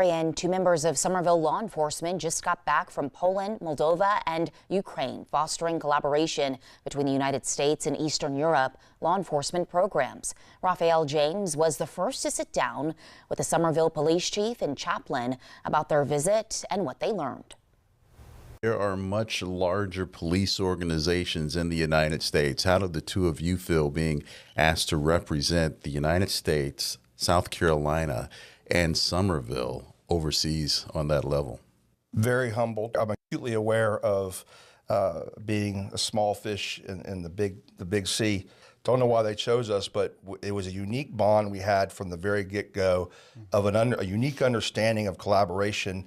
And two members of Summerville law enforcement just got back from Poland, Moldova, and Ukraine, fostering collaboration between the United States and Eastern Europe law enforcement programs. Raphael James was the first to sit down with the Summerville Police chief and chaplain about their visit and what they learned. There are much larger police organizations in the United States. How do the two of you feel being asked to represent the United States, South Carolina, and Summerville overseas on that level? Very humbled. I'm acutely aware of being a small fish in the big sea. Don't know why they chose us, but it was a unique bond we had from the very get-go of a unique understanding of collaboration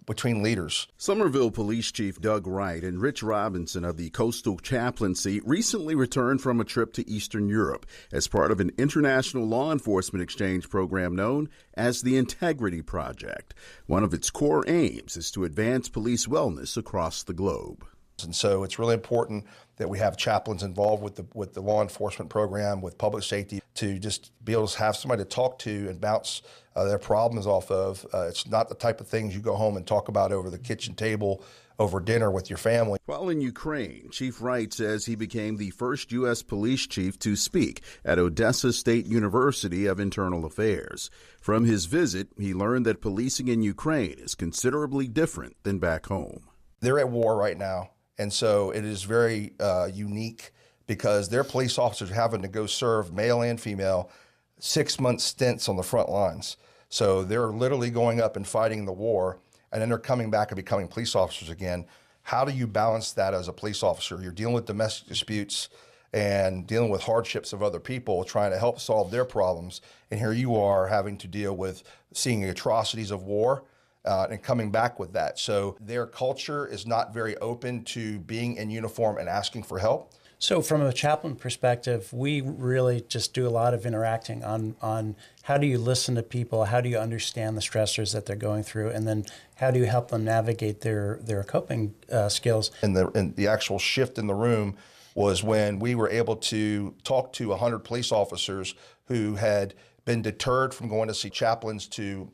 between leaders. Summerville Police Chief Doug Wright and Rich Robinson of the Coastal Chaplaincy recently returned from a trip to Eastern Europe as part of an international law enforcement exchange program known as the Integrity Project. One of its core aims is to advance police wellness across the globe. And so it's really important that we have chaplains involved with the law enforcement program, with public safety, to just be able to have somebody to talk to and bounce their problems off of. It's not the type of things you go home and talk about over the kitchen table over dinner with your family. While in Ukraine, Chief Wright says he became the first U.S. police chief to speak at Odessa State University of Internal Affairs. From his visit, he learned that policing in Ukraine is considerably different than back home. They're at war right now. And so it is very unique because their police officers are having to go serve, male and female, 6-month stints on the front lines. So they're literally going up and fighting the war, and then they're coming back and becoming police officers again. How do you balance that as a police officer? You're dealing with domestic disputes and dealing with hardships of other people, trying to help solve their problems. And here you are having to deal with seeing atrocities of war. And coming back with that. So their culture is not very open to being in uniform and asking for help. So from a chaplain perspective, we really just do a lot of interacting on how do you listen to people, how do you understand the stressors that they're going through, and then how do you help them navigate their coping skills. And the actual shift in the room was when we were able to talk to 100 police officers who had been deterred from going to see chaplains to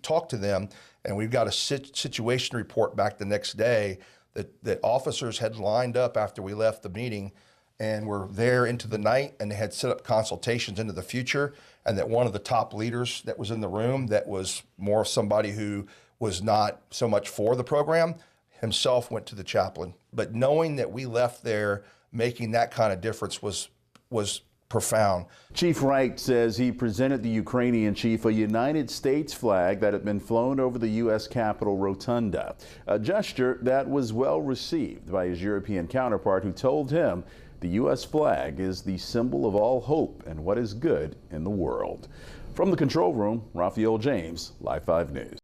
talk to them. And we've got a situation report back the next day that officers had lined up after we left the meeting and were there into the night, and they had set up consultations into the future, and that one of the top leaders that was in the room, that was more somebody who was not so much for the program, himself went to the chaplain. But knowing that we left there making that kind of difference was profound. Chief Wright says he presented the Ukrainian chief a United States flag that had been flown over the U.S. Capitol Rotunda, a gesture that was well received by his European counterpart, who told him the U.S. flag is the symbol of all hope and what is good in the world. From the control room, Raphael James, Live 5 News.